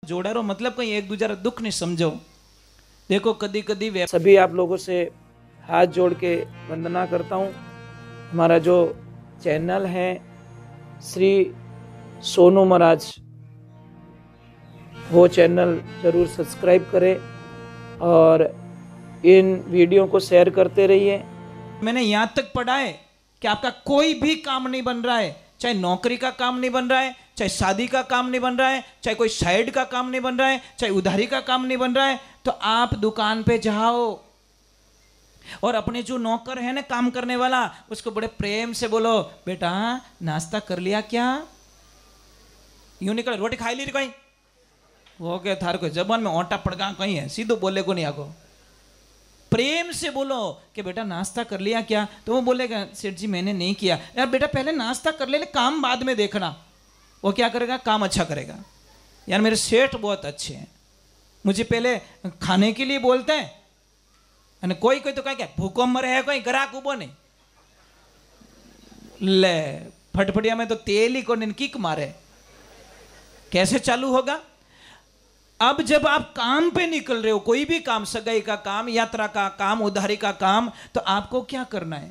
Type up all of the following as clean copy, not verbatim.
जोड़ारो मतलब कहीं एक दूसरा दुख नहीं समझो। देखो कदी कदी सभी आप लोगों से हाथ जोड़ के वंदना करता हूँ। हमारा जो चैनल है श्री सोनू महाराज, वो चैनल जरूर सब्सक्राइब करें और इन वीडियो को शेयर करते रहिए। मैंने यहाँ तक पढ़ा है कि आपका कोई भी काम नहीं बन रहा है, चाहे नौकरी का काम नहीं बन रहा है, चाहे शादी का काम नहीं बन रहा है, चाहे कोई साइड का काम नहीं बन रहा है, चाहे उधारी का काम नहीं बन रहा है, तो आप दुकान पे जाओ और अपने जो नौकर है ना काम करने वाला, उसको बड़े प्रेम से बोलो, बेटा नाश्ता कर लिया क्या? यूं निकले रोटी खाई ली रही कहीं वो के थार को जबान में ओटा पड़गा कहीं है, सीधो बोले को नहीं आगो। प्रेम से बोलो कि बेटा नाश्ता कर लिया क्या? तो वो बोलेगा सेठ जी मैंने नहीं किया। यार बेटा पहले नाश्ता कर ले, काम बाद में देखना। वो क्या करेगा? काम अच्छा करेगा। यार मेरे सेठ बहुत अच्छे हैं, मुझे पहले खाने के लिए बोलते हैं। અને કોઈ કોઈ તો કઈ કે ભૂકો મરે है कोई ग्राहक उबो नहीं ले फटफटिया में तो तेल ही को किक मारे, कैसे चालू होगा? अब जब आप काम पे निकल रहे हो, कोई भी काम, सगाई का काम, यात्रा का काम, उधारी का काम, तो आपको क्या करना है?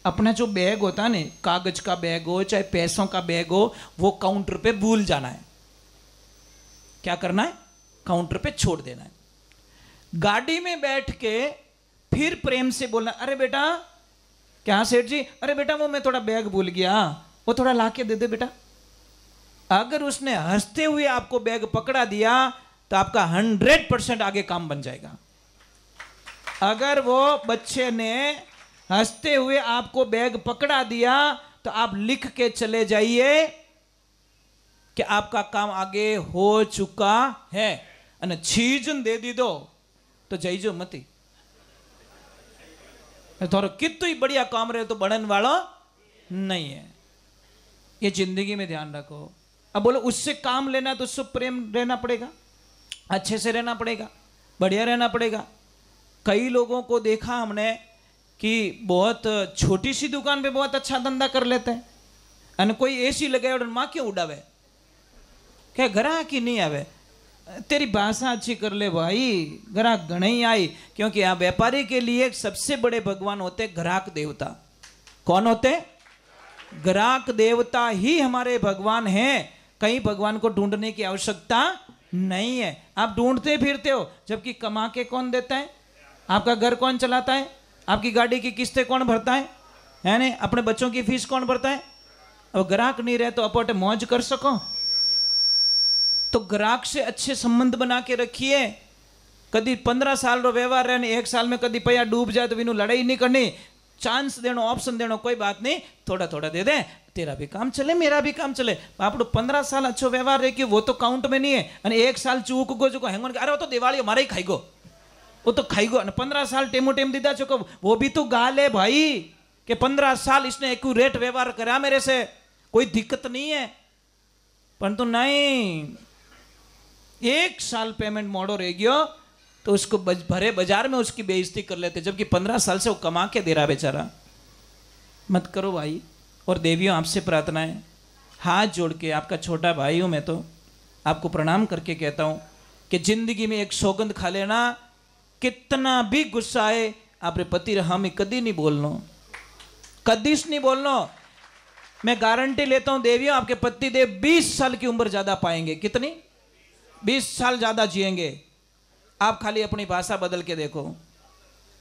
अपना जो बैग होता है ना, कागज का बैग हो चाहे पैसों का बैग हो, वो काउंटर पे भूल जाना है। क्या करना है? काउंटर पे छोड़ देना है। गाड़ी में बैठ के फिर प्रेम से बोलना, अरे बेटा क्या सेठ जी, अरे बेटा वो मैं थोड़ा बैग भूल गया, वो थोड़ा लाके दे दे बेटा। अगर उसने हंसते हुए आपको बैग पकड़ा दिया तो आपका 100% आगे काम बन जाएगा। अगर वो बच्चे ने हंसते हुए आपको बैग पकड़ा दिया तो आप लिख के चले जाइए कि आपका काम आगे हो चुका है। અને छीजन दे दी दो तो जईजो मती, थोड़ा कितु ही बढ़िया काम रहे तो बढ़न वाला नहीं है। ये जिंदगी में ध्यान रखो। अब बोलो उससे काम लेना तो उससे प्रेम रहना पड़ेगा, अच्छे से रहना पड़ेगा, बढ़िया रहना पड़ेगा। कई लोगों को देखा हमने कि बहुत छोटी सी दुकान पे बहुत अच्छा धंधा कर लेते हैं, और कोई एसी लगाए और माँ क्यों उड़ावे, क्या ग्राहक ही नहीं आवे? तेरी भाषा अच्छी कर ले भाई, ग्राहक घणे ही आई। क्योंकि यहाँ व्यापारी के लिए सबसे बड़े भगवान होते ग्राहक देवता। कौन होते? ग्राहक देवता ही हमारे भगवान हैं। कहीं भगवान को ढूंढने की आवश्यकता नहीं है। आप ढूंढते फिरते हो, जबकि कमा के कौन देता है? आपका घर कौन चलाता है? आपकी गाड़ी की किस्तें कौन भरता है नहीं? अपने बच्चों की फीस कौन भरता है? अब ग्राहक नहीं रहे तो अपोटे मौज कर सको। तो ग्राहक से अच्छे संबंध बना के रखिए। कभी 15 साल रो व्यवहार रहे, 1 साल में कभी पैया डूब जाए तो विनु लड़ाई नहीं करनी, चांस देनो, ऑप्शन देनो, कोई बात नहीं, थोड़ा थोड़ा दे दे, तेरा भी काम चले मेरा भी काम चले। आप 15 साल अच्छो व्यवहार रहे कि वो तो काउंट में नहीं है, और 1 साल चूक गो जो हेंगन, अरे वो तो दिवाली हमारा ही खाई गो, वो तो खाई गो। 15 साल टेमो टेम दीदा चुको, वो भी तो गाल है भाई कि 15 साल इसने एक्यूरेट व्यवहार करा मेरे से, कोई दिक्कत नहीं है। परंतु नहीं, 1 साल पेमेंट मोड़ो रह गयो तो उसको भरे बाजार में उसकी बेइज्जती कर लेते, जबकि 15 साल से वो कमा के दे रहा बेचारा। मत करो भाई। और देवियों आपसे प्रार्थना है, हाथ जोड़ के, आपका छोटा भाई हूं मैं, तो आपको प्रणाम करके कहता हूं कि जिंदगी में एक सौगंध खा लेना, कितना भी गुस्सा आए आपरे पति हम कदी नहीं बोलना, कदीश नहीं बोलना। मैं गारंटी लेता हूं देवियों, आपके पति देव 20 साल की उम्र ज्यादा पाएंगे। कितनी? 20 साल ज्यादा जिएंगे। आप खाली अपनी भाषा बदल के देखो,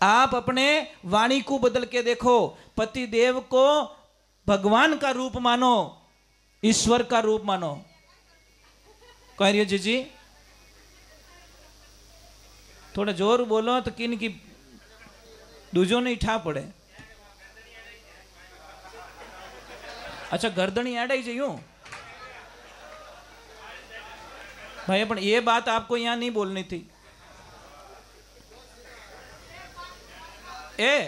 आप अपने वाणी को बदल के देखो। पति देव को भगवान का रूप मानो, ईश्वर का रूप मानो। कह रही हो जीजी? थोड़ा जोर बोलो तो किन की दूजो नहीं ठा पड़े। अच्छा गर्दनी आड़ाई जाइयो भाई, पर ये बात आपको यहां नहीं बोलनी थी। ये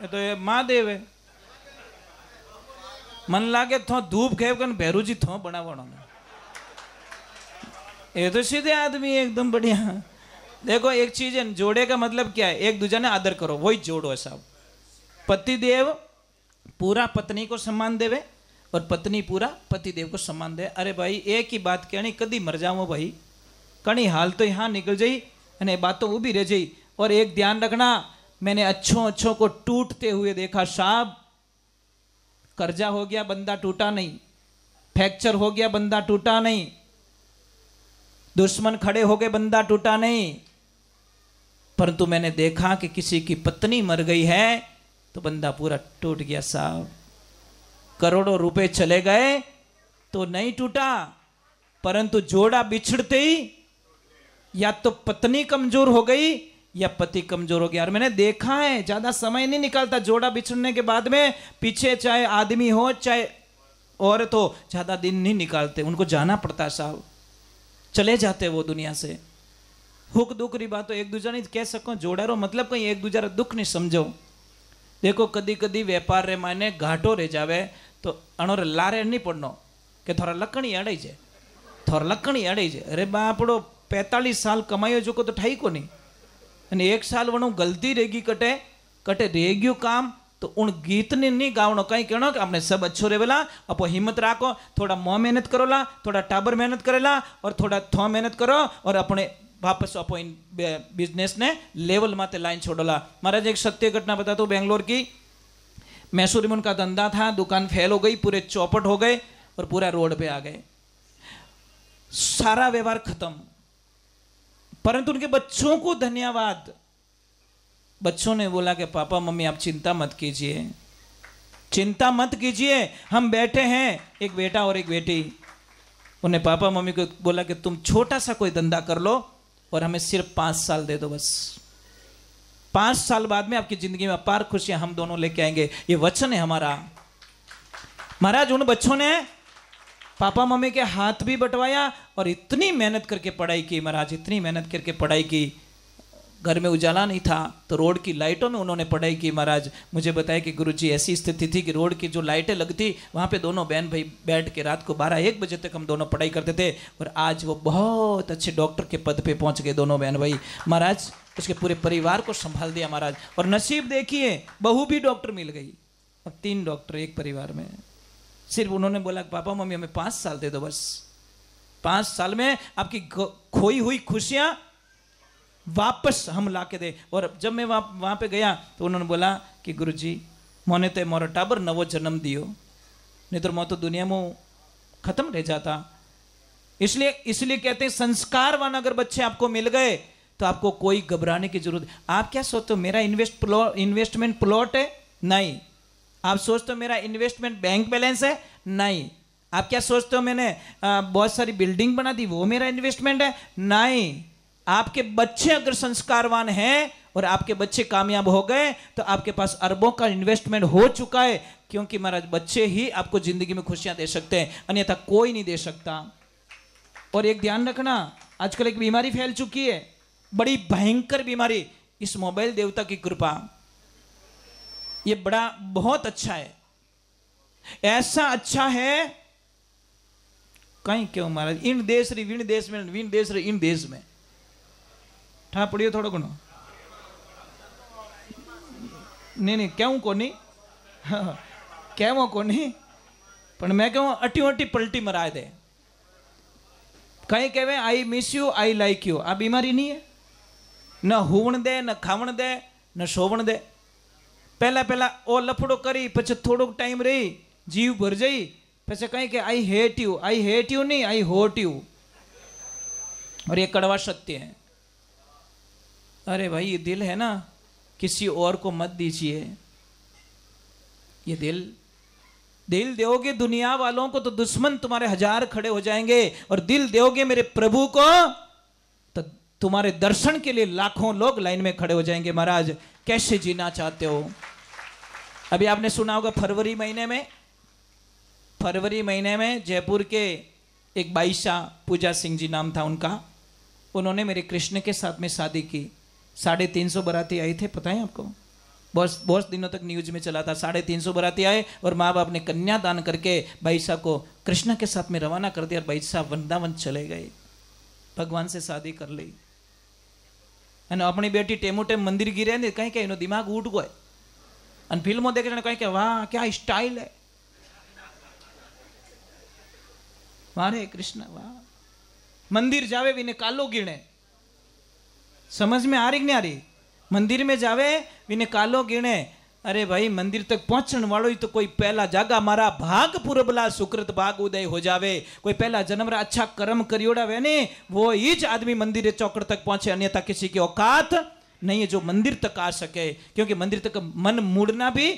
तो ये महादेव है, मन लागे थो धूप खेव कर भैरू जी थो बनावड़ो, ये तो सीधे आदमी एकदम बढ़िया। देखो एक चीज है, जोड़े का मतलब क्या है? एक दूसरे ने आदर करो, वही जोड़ो है साहब। पति देव पूरा पत्नी को सम्मान देवे और पत्नी पूरा पति देव को सम्मान दे। अरे भाई एक ही बात कहनी, कदी मर जाओ भाई, कणी हाल तो यहाँ निकल जाई अने बातों ऊभी रह जाई। और एक ध्यान रखना, मैंने अच्छों को टूटते हुए देखा साहब। कर्जा हो गया, बंदा टूटा नहीं। फ्रैक्चर हो गया, बंदा टूटा नहीं। दुश्मन खड़े हो गए, बंदा टूटा नहीं। परंतु मैंने देखा कि किसी की पत्नी मर गई है तो बंदा पूरा टूट गया साहब। करोड़ों रुपए चले गए तो नहीं टूटा, परंतु जोड़ा बिछड़ते ही या तो पत्नी कमजोर हो गई या पति कमजोर हो गया। और मैंने देखा है, ज्यादा समय नहीं निकलता जोड़ा बिछड़ने के बाद में। पीछे चाहे आदमी हो चाहे औरत हो, ज्यादा दिन नहीं निकालते, उनको जाना पड़ता है साहब। चले जाते वो दुनिया से। हुक दुख री बात तो एक दूसरा नहीं कह सको, जोड़ारो मतलब कहीं एक दूसरा दुख नहीं समझो। देखो कदी कदी व्यापार रे माने घाटो रह जावे तो अणोर लारे नहीं पड़नो कि थोड़ा लकड़ी अड़ाई जाए, थोड़ा लकड़ी अड़ाई जाए। अरे बापड़ो 45 साल कमायो जो को तो ठाई को नहीं, અને એક સાલ વણું ગલતી રેગી કટે કટે રેગ્યું કામ तो उन गीत ने नहीं गावनो कहीं कहनो कि आपने सब अच्छो रेवेला। अपो हिम्मत राखो, थोड़ा मोह मेहनत करोला, थोड़ा टाबर मेहनत करेला और थोड़ा थो मेहनत करो और अपने वापस अपो इन बिजनेस ने लेवल माते लाइन छोड़ोला। महाराज एक सत्य घटना बताता हूँ बेंगलोर की। मैसूर में उनका धंधा था, दुकान फेल हो गई, पूरे चौपट हो गए और पूरा रोड पे आ गए, सारा व्यवहार खत्म। परंतु उनके बच्चों को धन्यवाद। बच्चों ने बोला कि पापा मम्मी आप चिंता मत कीजिए, चिंता मत कीजिए, हम बैठे हैं, एक बेटा और एक बेटी। उन्हें पापा मम्मी को बोला कि तुम छोटा सा कोई धंधा कर लो और हमें सिर्फ 5 साल दे दो बस। 5 साल बाद में आपकी जिंदगी में अपार खुशियां हम दोनों लेके आएंगे, ये वचन है हमारा। महाराज उन बच्चों ने पापा मम्मी के हाथ भी बंटवाया और इतनी मेहनत करके पढ़ाई की महाराज, इतनी मेहनत करके पढ़ाई की। घर में उजाला नहीं था तो रोड की लाइटों में उन्होंने पढ़ाई की। महाराज मुझे बताया कि गुरुजी ऐसी स्थिति थी कि रोड की जो लाइटें लगती वहाँ पे दोनों बहन भाई बैठ के रात को 12-1 बजे तक हम दोनों पढ़ाई करते थे। और आज वो बहुत अच्छे डॉक्टर के पद पे पहुँच गए दोनों बहन भाई। महाराज उसके पूरे परिवार को संभाल दिया महाराज। और नसीब देखिए बहू भी डॉक्टर मिल गई, अब 3 डॉक्टर एक परिवार में। सिर्फ उन्होंने बोला पापा मम्मी हमें 5 साल दे दो बस, 5 साल में आपकी खोई हुई खुशियां वापस हम ला के दे। और जब मैं वहां पे गया तो उन्होंने बोला कि गुरुजी मोने तो मोरा टाबर नवो जन्म दियो, नहीं तो मैं तो दुनिया में खत्म रह जाता। इसलिए कहते हैं संस्कारवान अगर बच्चे आपको मिल गए तो आपको कोई घबराने की जरूरत। आप क्या सोचते हो मेरा इन्वेस्टमेंट प्लॉट है? नहीं। आप सोचते हो मेरा इन्वेस्टमेंट बैंक बैलेंस है? नहीं। आप क्या सोचते हो मैंने बहुत सारी बिल्डिंग बना दी वो मेरा इन्वेस्टमेंट है? नहीं। आपके बच्चे अगर संस्कारवान हैं और आपके बच्चे कामयाब हो गए तो आपके पास अरबों का इन्वेस्टमेंट हो चुका है, क्योंकि महाराज बच्चे ही आपको जिंदगी में खुशियां दे सकते हैं, अन्यथा कोई नहीं दे सकता। और एक ध्यान रखना, आजकल एक बीमारी फैल चुकी है, बड़ी भयंकर बीमारी, इस मोबाइल देवता की कृपा। ये बड़ा बहुत अच्छा है, ऐसा अच्छा है कहीं क्यों महाराज इन देश री विण देश में, विण देश री इन देश में ठा पड़ियो थोड़ो घणो नहीं क्यों को नहीं कहवो को नहीं, पर मैं कहूँ अटी अटी पलटी मराए दे। कहीं कहवे I miss you I like you, आ बीमारी नहीं है। न हुवण दे न खावण दे न सोवण दे। पहला ओ लफड़ो करी पछे थोड़ो टाइम रही जीव भर जाई, पछे कहीं के आई हेट यू नहीं आई होट यू। और ये कड़वा सत्य है। अरे भाई ये दिल है ना, किसी और को मत दीजिए। ये दिल दोगे दुनिया वालों को तो दुश्मन तुम्हारे 1000 खड़े हो जाएंगे, और दिल दोगे मेरे प्रभु को तो तुम्हारे दर्शन के लिए लाखों लोग लाइन में खड़े हो जाएंगे। महाराज कैसे जीना चाहते हो? अभी आपने सुना होगा फरवरी महीने में जयपुर के एक बाईशा पूजा सिंह जी नाम था उनका, उन्होंने मेरे कृष्ण के साथ में शादी की। 350 बाराती आए थे, पता है आपको? बहुत दिनों तक न्यूज में चला था। 350 बाराती आए और माँ बाप ने कन्यादान करके बाईशा को कृष्ण के साथ में रवाना कर दिया। बाईशा वृंदावन चले गए, भगवान से शादी कर ली। अपनी बेटी टेमो टेम मंदिर गिरे ने कहीं कहीं दिमाग उठ गए, और फिल्मों देखे कहीं के वाह क्या स्टाइल है, हरे कृष्ण वाह। मंदिर जावे विने कालो गिणे। समझ में आ रही कि नहीं आ रही? मंदिर में जावे विने कालो गिणे। अरे भाई मंदिर तक पहुंचने वालों ही तो कोई पहला जागा मारा भाग पूरबला सुकृत भाग उदय हो जावे, कोई पहला जन्म रा अच्छा कर्म करियोड़ा वे ने वो ही ज आदमी मंदिर चौकड़ तक पहुंचे, अन्यथा किसी की औकात नहीं है जो मंदिर तक आ सके। क्योंकि मंदिर तक मन मुड़ना भी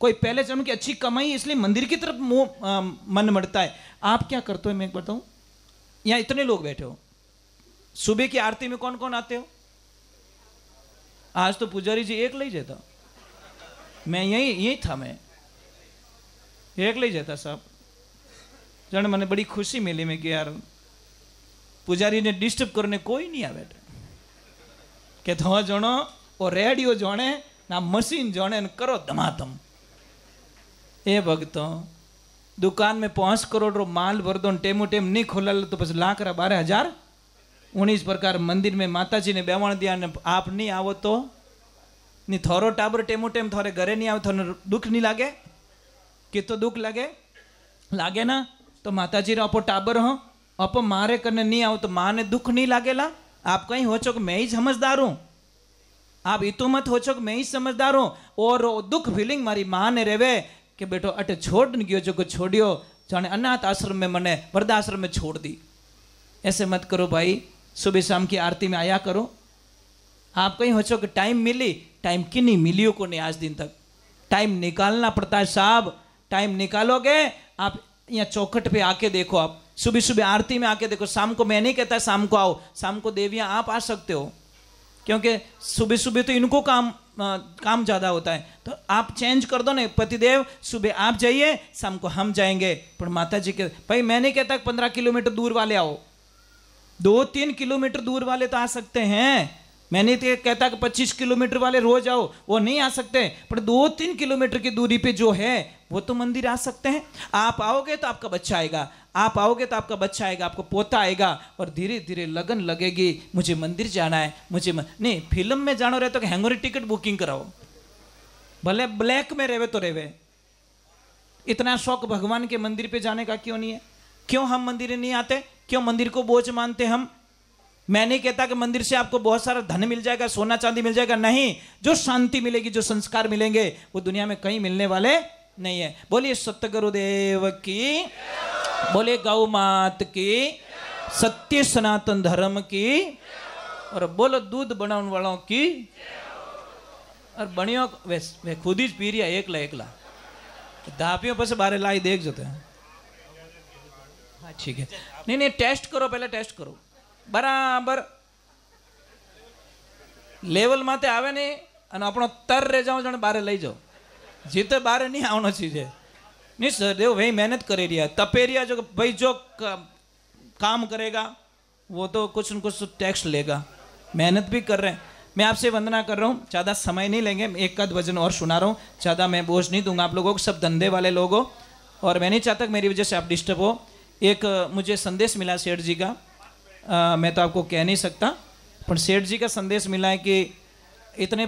कोई पहले जन्म की अच्छी कमाई, इसलिए मंदिर की तरफ मन मड़ता है। आप क्या करते हो मैं बताऊं, यहाँ इतने लोग बैठे हो, सुबह की आरती में कौन कौन आते हो? आज तो पुजारी जी एक ले जाता, मैं यही था, मैं एक ले जाता साहब। जन मैंने बड़ी खुशी मिली में कि यार पुजारी ने डिस्टर्ब करने कोई नहीं आवे के थो जणो और रेडियो जोणे ना मशीन जोणे न करो धमाधम। ए भक्तों दुकान में 5 करोड़ रो माल भर दो, टेमो टेम नहीं खोलल तो बस लाख रा 12,000 19 प्रकार मंदिर में माता जी ने बेवण दिया ने आप नहीं आवो तो नहीं थोरो टाबर टेमो टेम थोरे घरे नहीं आवे थोने दुख नहीं लागे? कि तो दुख लागे ना? तो माता जी रे अपो टाबर हो अपो मारे करने नहीं आओ तो माँ ने दुख नहीं लागेला? आप कहीं हो चो कि मैं ही समझदार हूं, आप इतो मत हो चो कि मैं ही समझदार हूं। और दुख फीलिंग मारी माँ ने रेवे कि बेटो अटे छोड़ गयो जो को छोड़ियो जाने अनाथ आश्रम में मने वृद्धाश्रम में छोड़ दी। ऐसे मत करो भाई, सुबह शाम की आरती में आया करो। आप कहीं हो चो कि टाइम मिली, टाइम की नहीं मिलियो को नहीं आज दिन तक, टाइम निकालना पड़ता है साहब। टाइम निकालोगे आप यहाँ चौखट पे आके देखो, आप सुबह सुबह आरती में आके देखो। शाम को मैं नहीं कहता शाम को आओ, शाम को देवियाँ आप आ सकते हो, क्योंकि सुबह सुबह तो इनको काम ज़्यादा होता है। तो आप चेंज कर दो ना, पतिदेव सुबह आप जाइए शाम को हम जाएंगे। पर माता जी के भाई मैं नहीं कहता 15 किलोमीटर दूर वाले आओ, 2-3 किलोमीटर दूर वाले तो आ सकते हैं। मैं नहीं तो कहता कि 25 किलोमीटर वाले रोज आओ, वो नहीं आ सकते, पर 2-3 किलोमीटर की दूरी पे जो है वो तो मंदिर आ सकते हैं। आप आओगे तो आपका बच्चा आएगा, आप आओगे तो आपका बच्चा आएगा, आपको पोता आएगा और धीरे धीरे लगन लगेगी मुझे मंदिर जाना है। नहीं फिल्म में जानो रहे तो हैंगोरी टिकट बुकिंग कराओ, भले ब्लैक में रेवे तो रेवे। इतना शौक भगवान के मंदिर पे जाने का क्यों नहीं है? क्यों हम मंदिर नहीं आते? क्यों मंदिर को बोझ मानते हम? मैं नहीं कहता कि मंदिर से आपको बहुत सारा धन मिल जाएगा, सोना चांदी मिल जाएगा, नहीं। जो शांति मिलेगी, जो संस्कार मिलेंगे वो दुनिया में कहीं मिलने वाले नहीं है। बोलिए सतगुरुदेव की, बोले गौ मात की, सत्य सनातन धर्म की, और बोलो दूध बनाने वालों की। और बनियो वे खुद ही पी रिया एकला दापियों पर से बारे लाई देख जाते हैं। हाँ ठीक है, नहीं टेस्ट करो, पहले टेस्ट करो बराबर लेवल माते आवे नहीं અને આપણો તર રે જાઓ જણે બારે લઈ જાઓ, જીતે બારે નહીં આવનો ચીજ नहीं सर देव भाई मेहनत करे रिया तपेरिया जो भाई जो काम करेगा वो तो कुछ न कुछ टैक्स लेगा, मेहनत भी कर रहे हैं। मैं आपसे वंदना कर रहा हूँ, ज़्यादा समय नहीं लेंगे, एक आध भजन और सुना रहा हूँ, ज़्यादा मैं बोझ नहीं दूंगा आप लोगों को, सब धंधे वाले लोग हो और मैं नहीं चाहता कि मेरी वजह से आप डिस्टर्ब हो। एक मुझे संदेश मिला सेठ जी का, मैं तो आपको कह नहीं सकता, पर सेठ जी का संदेश मिला है कि इतने